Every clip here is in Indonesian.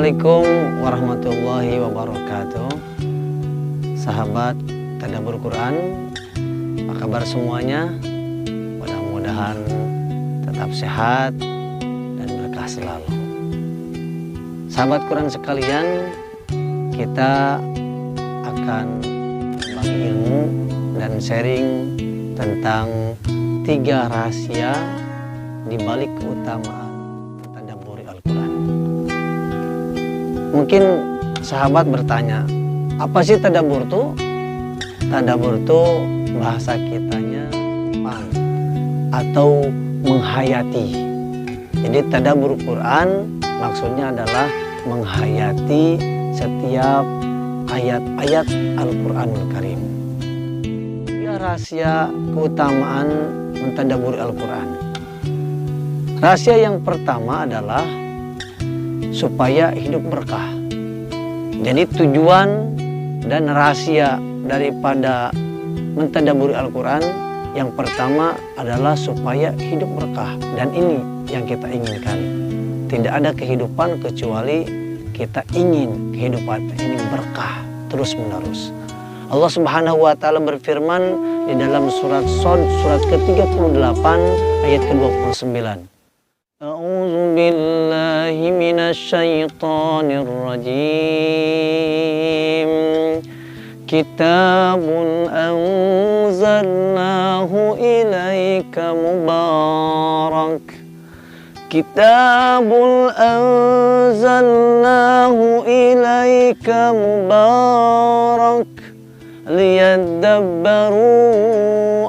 Assalamualaikum warahmatullahi wabarakatuh. Sahabat Tadabbur Quran, apa kabar semuanya? Mudah-mudahan tetap sehat dan berkah selalu. Sahabat Quran sekalian, kita akan berbagi ilmu dan sharing tentang 3 rahasia di balik keutamaan mentadabburi Al-Quran. Mungkin sahabat bertanya, apa sih tadabbur tuh? Tadabbur tuh bahasa kitanya paham atau menghayati. Jadi tadabbur Quran maksudnya adalah menghayati setiap ayat-ayat Al-Quranul Karim. 3 rahasia keutamaan mentadabburi Al-Quran. Rahasia yang pertama adalah supaya hidup berkah. Jadi tujuan dan rahasia daripada mentadabburi Al-Quran yang pertama adalah supaya hidup berkah. Dan ini yang kita inginkan. Tidak ada kehidupan kecuali kita ingin kehidupan ini berkah terus menerus. Allah Subhanahu wa taala berfirman di dalam surat Shad surat ke-38 ayat ke-29. A'udzu billahi minasyaitonir rajim. Kitabun anzalnahu ilaika mubarak. Kitabun anzalnahu ilaika mubarak liyadabbaru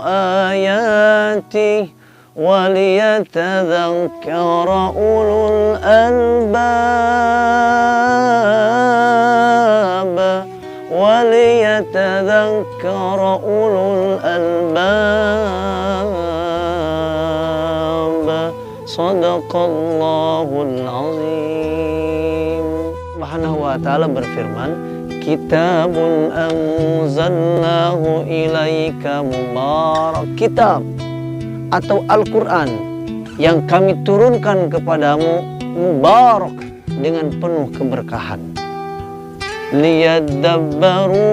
ayatihi waliyatadzakkara ulul albab waliyatadzakkara ulul albab. Shadaqallahul azim. Subhanahu wa ta'ala berfirman, Kitabun anzalnahu ilaika mubarak. Kitab atau Al-Quran yang kami turunkan kepadamu mubarak dengan penuh keberkahan. Liyadabbaru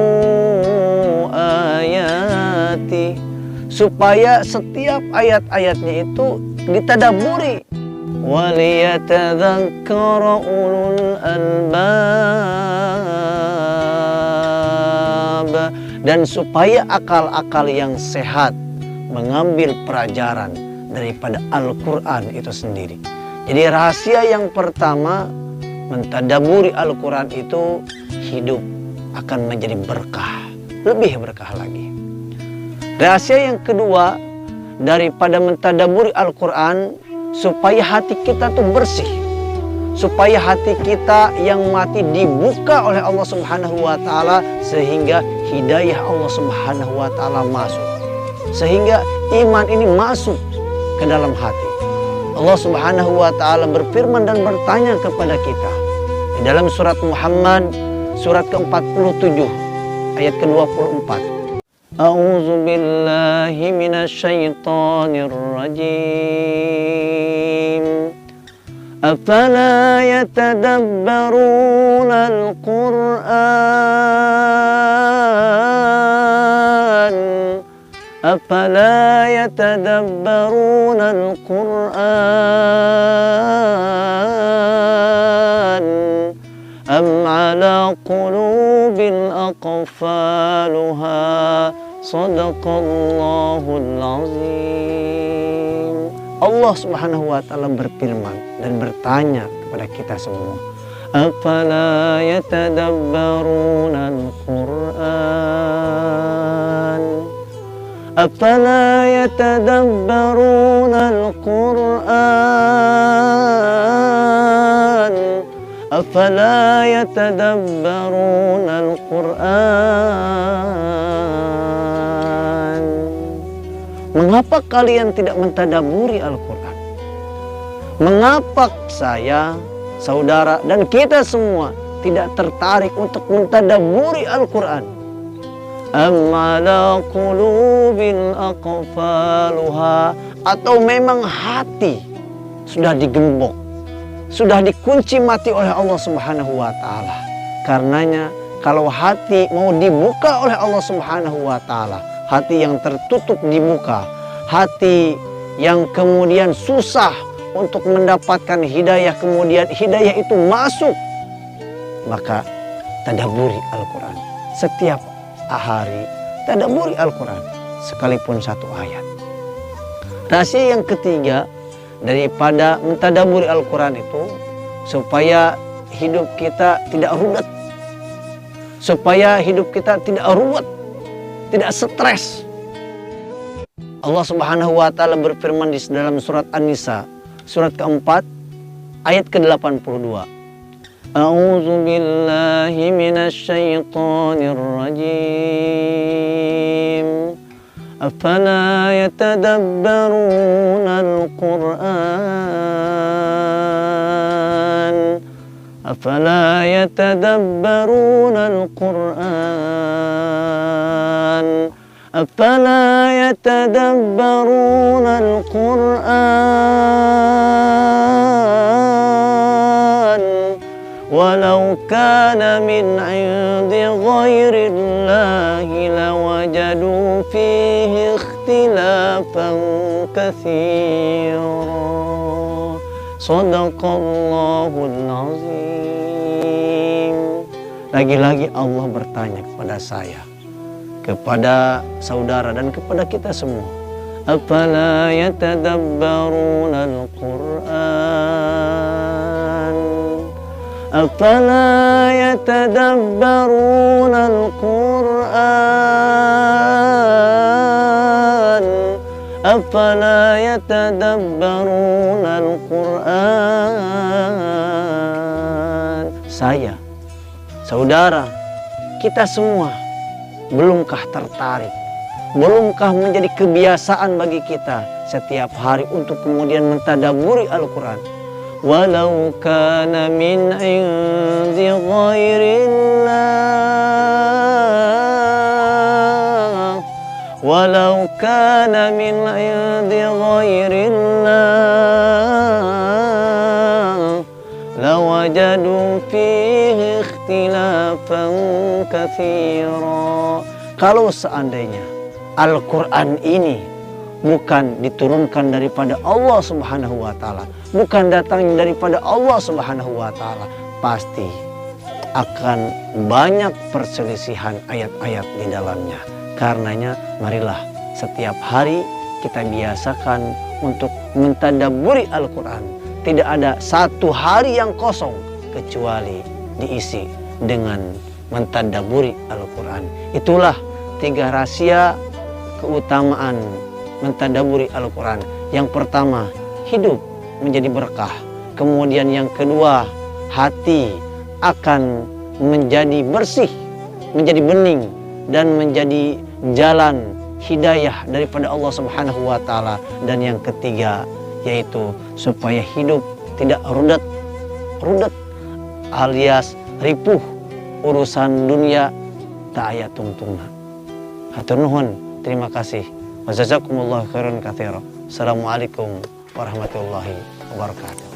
ayati, supaya setiap ayat-ayatnya itu ditadabburi. Waliyatadzakkara ulul albab, dan supaya akal-akal yang sehat mengambil pelajaran daripada Al-Quran itu sendiri. Jadi rahasia yang pertama mentadabburi Al-Quran itu hidup akan menjadi berkah, lebih berkah lagi. Rahasia yang kedua daripada mentadabburi Al-Quran, supaya hati kita tuh bersih, supaya hati kita yang mati dibuka oleh Allah Subhanahu wa taala sehingga hidayah Allah Subhanahu wa taala masuk, sehingga iman ini masuk ke dalam hati. Allah Subhanahu wa taala berfirman dan bertanya kepada kita di dalam surat Muhammad surat ke-47 ayat ke-24. A'udzu billahi minasyaitonir rajim. Afala yatadabbaruna al-Qur'an Afala yatadabbaruna al-Qur'an am ala qulubin aqfaluha. Shadaqallahul azim. Allah Subhanahu wa taala berfirman dan bertanya kepada kita semua, afala yatadabbaruna al-Qur'an Afala yatadabbaruna al-Qur'an Afala yatadabbaruna al-Qur'an. Mengapa kalian tidak mentadabburi Al-Quran? Mengapa saya, saudara, dan kita semua tidak tertarik untuk mentadabburi Al-Quran? Am ala qulubin aqfaluha, atau memang hati sudah digembok, sudah dikunci mati oleh Allah Subhanahu wa taala. Karenanya kalau hati mau dibuka oleh Allah Subhanahu wa taala, hati yang tertutup dibuka, hati yang kemudian susah untuk mendapatkan hidayah, kemudian hidayah itu masuk, maka tadaburi Al-Quran. Setiap hari tadaburi Al-Quran, sekalipun satu ayat. Rahasia yang ketiga daripada mentadaburi Al-Quran itu, supaya hidup kita tidak rudet, supaya hidup kita tidak ruwet, tidak stres. Allah Subhanahu wa taala berfirman di dalam surat An-Nisa, surat keempat, ayat ke-82. A'udzu billahi minasy syaithanir rajim. Afala yatadabbaruna al-Qur'an? Afala yatadabbaruna al-Qur'an? Afala yatadabbaruna al-Qur'an? Walau kana min 'indi ghairillahi lawajadu fihi ikhtilafan katsira. Shadaqallahul azim. Lagi-lagi Allah bertanya kepada saya, kepada saudara dan kepada kita semua. Afala yatadabbaruna al-Qur'an? Afala yatadabbaruna al-Qur'an? Afala yatadabbaruna al-Qur'an? Saya, saudara, kita semua, belumkah tertarik? Belumkah menjadi kebiasaan bagi kita setiap hari untuk kemudian mentadaburi Al-Quran? Walau kana min 'indi ghairillah, walau kana min 'indi ghairillah, lawajadu fihi ikhtilafan katsira. Kalau seandainya Al-Quran ini bukan diturunkan daripada Allah Subhanahu wa taala, bukan datang daripada Allah Subhanahu wa taala, pasti akan banyak perselisihan ayat-ayat di dalamnya. Karenanya marilah setiap hari kita biasakan untuk mentadabburi Al-Quran. Tidak ada satu hari yang kosong kecuali diisi dengan mentadabburi Al-Quran. Itulah 3 rahasia keutamaan mentadabburi Al-Quran. Yang pertama, hidup menjadi berkah. Kemudian yang kedua, hati akan menjadi bersih, menjadi bening, dan menjadi jalan hidayah daripada Allah Subhanahu wa taala. Dan yang ketiga, yaitu supaya hidup tidak rudet alias ripuh urusan dunia tak aya tungtungna. Hatur nuhun, terima kasih. Wajazakumullah khairan katsira. Assalamualaikum warahmatullahi wabarakatuh.